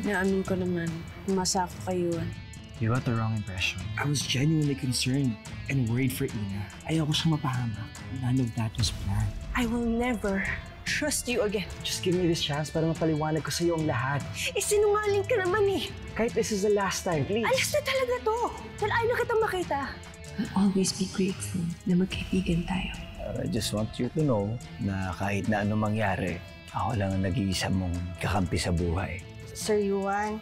Naamin ko naman, umasa ako kay Yuan. You got the wrong impression. I was genuinely concerned and worried for Ina. Ayoko siyang mapahamak. None of that was planned. I will never trust you again. Just give me this chance para mapaliwanag ko sa'yo ang lahat. Sinungaling ka naman eh. Kahit this is the last time, please. Alas na talaga to. Dahil ayaw na kitang makita. I'll always be grateful na magkaibigan tayo. I just want you to know na kahit na anong mangyari, ako lang ang nag-iisa mong kakampi sa buhay. Sir Yuan,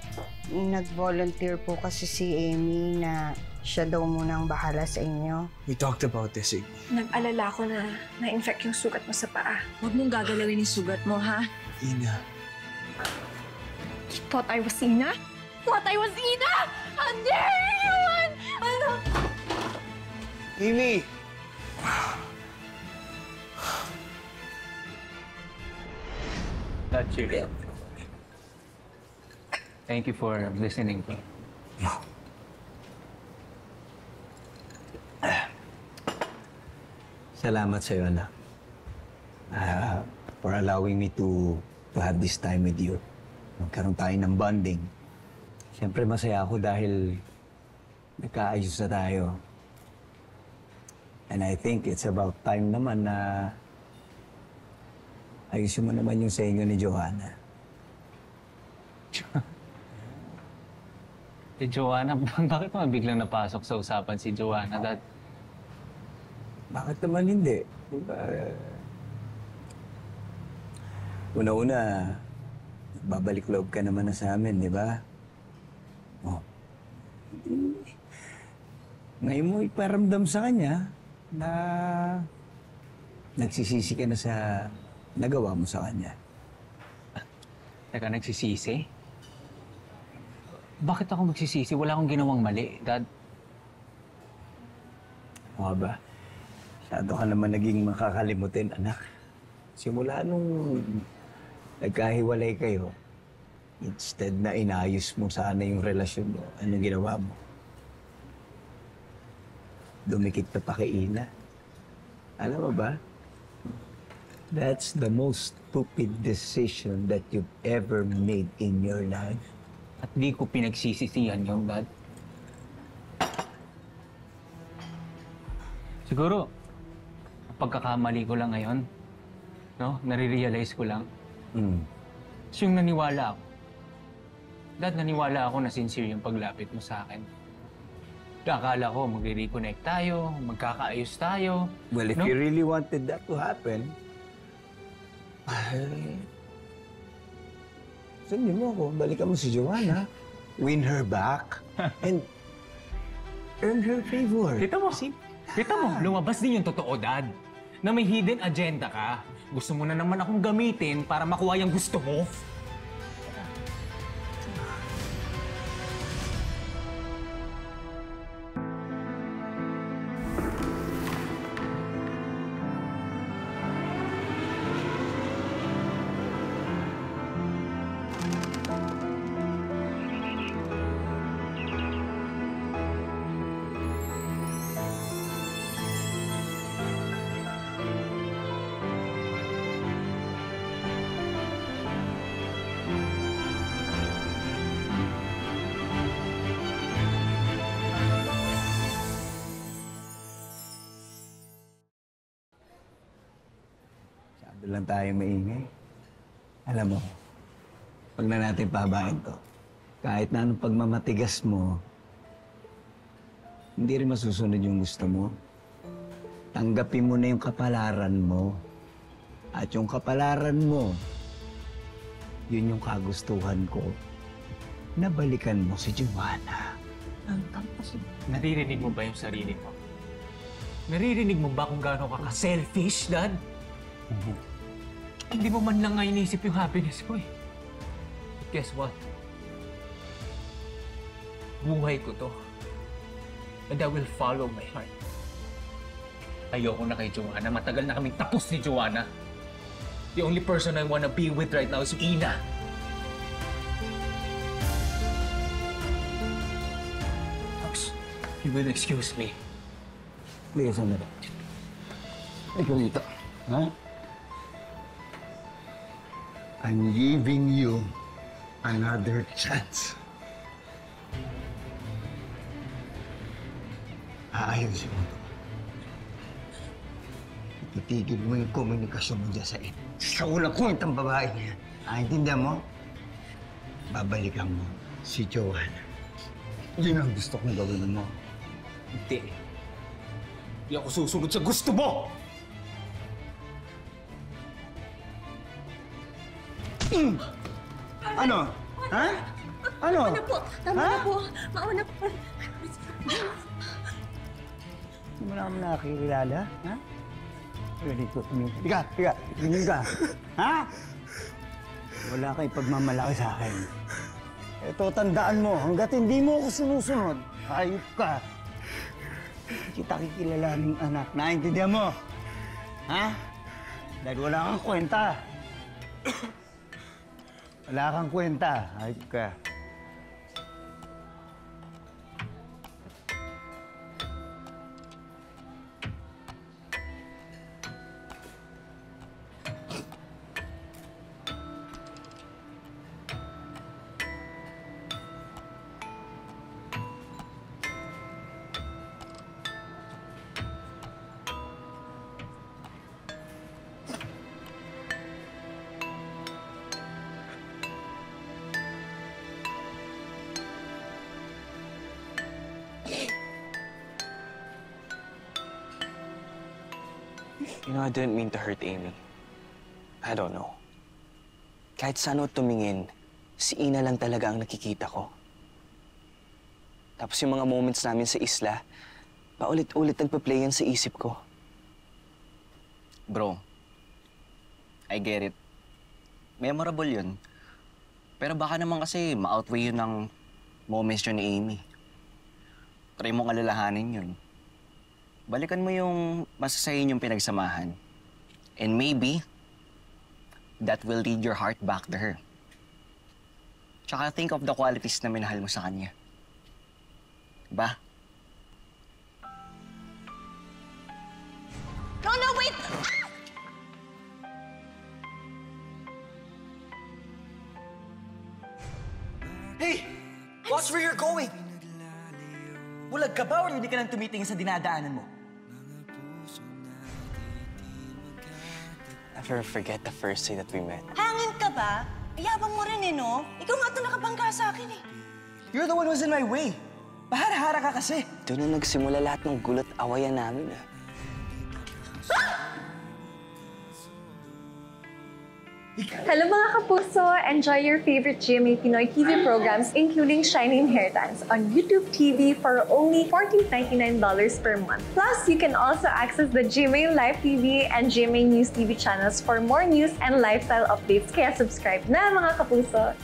nag-volunteer po kasi si Amy na siya daw munang bahala sa inyo. We talked about this. Nag-alala ko na na-infect yung sugat mo sa paa. Huwag mong gagalawin yung sugat mo, ha? Ina. You thought I was Ina? Thought I was Ina? How dare you, Yuan! Ano? Amy! That's you. Thank you for listening. Salamat sa'yo, anak. For allowing me to have this time with you. Magkaroon tayo ng bonding. Siyempre masaya ako dahil nagkaayos na tayo. And I think it's about time naman na ayusin mo naman yung sa inyo ni Joanna. Si Joanna, bakit mo biglang napasok sa usapan si Joanna? Bakit naman hindi? Diba? Una-una, babalik loob ka naman na sa amin, di ba? Oh. Ngayon mo iparamdam sa kanya na nagsisisi ka na sa nagawa mo sa kanya. Teka, nagsisisi? Bakit ako magsisisi? Wala akong ginawang mali, Dad. O ba? Masyado ka naman naging makakalimutin, anak. Simula nung nagkahiwalay kayo, instead na inayos mo sana yung relasyon mo, anong ginawa mo? Dumikit na pa kay Ina. Alam mo ba? That's the most stupid decision that you've ever made in your life. At di ko pinagsisisihan yung Dad. Siguro, pagkakamali ko lang ngayon, no? Nare-realize ko lang. So yung naniwala ako. Dad, naniwala ako na sincere yung paglapit mo sa akin. Akala ko magre-reconnect tayo, magkakaayos tayo. Well, if you really wanted that to happen, sundin mo ako, balikan mo si Joanna, win her back, and earn her favor. Kita mo, lumabas din yung totoo, Dad. Na may hidden agenda ka. Gusto mo na naman akong gamitin para makuha yung gusto mo. Doon lang tayo maingay. Alam mo, pag na natin pabain to, kahit na anong pagmamatigas mo, hindi rin masusunod yung gusto mo. Tanggapin mo na yung kapalaran mo. At yung kapalaran mo, yun yung kagustuhan ko. Nabalikan mo si Joanna. Naririnig mo ba yung sarili mo? Naririnig mo ba kung gaano ka ka-selfish, Dad? Hindi mo man lang nga inisip yung happiness ko eh. But guess what? Buhay ko to. And I will follow my heart. Ayoko na kay Joanna. Matagal na kaming tapos ni Joanna. The only person I wanna be with right now is Ina. Fox, you will excuse me. Please, sandali. Ikaw dito. Ha? I'm giving you Another chance. Aayusin mo to. Ititigil mo yung komunikasyon mo dyan sa ulang kwentang babae niya. Intindihan mo? Babalikan mo si Joanna. Yun ang gusto kong gawin mo. Hindi. Hindi ako susunod sa gusto mo! Ano? Ha? Ano? Tama na po. Tama na po. Mauna po. Hindi mo na ako nakakilala, ha? Ready to Tiga! Tingin ka! Ha? Wala kang pagmamalaki sa akin. Ito, tandaan mo, hanggat hindi mo ako sinusunod, hayop ka. Hindi kita kikilalaning anak. Naintindihan mo? Ha? Dahil wala kang kwenta. Wala kang kwenta, hayop ka. You know, I didn't mean to hurt Amy. I don't know. Kahit saan ako tumingin, si Ina lang talaga ang nakikita ko. Tapos yung mga moments namin sa isla, paulit-ulit nagpa-play yan sa isip ko. Bro, I get it. Memorable yun. Pero baka naman kasi ma-outweigh yun ng moments yun ni Amy. Try mong alalahanin yun. Balikan mo yung masasayin yung pinagsamahan. And maybe, that will lead your heart back to her. Tsaka think of the qualities na minahal mo sa kanya. Diba? No, wait! Hey! Watch where you're going! Bulag ka ba or hindi ka nang tumitingin sa dinadaanan mo? Never forget the first day that we met. Hangin ka ba? Iyabang mo rin no? Ikaw nga ito nakabangga sa akin You're the one who's in my way. Pahara-hara ka kasi. Doon na nagsimula lahat ng gulot awayan namin Hello mga kapuso! Enjoy your favorite GMA Pinoy TV programs including Shining Inheritance on YouTube TV for only $14.99 per month. Plus, you can also access the GMA Live TV and GMA News TV channels for more news and lifestyle updates. Kaya subscribe na mga kapuso!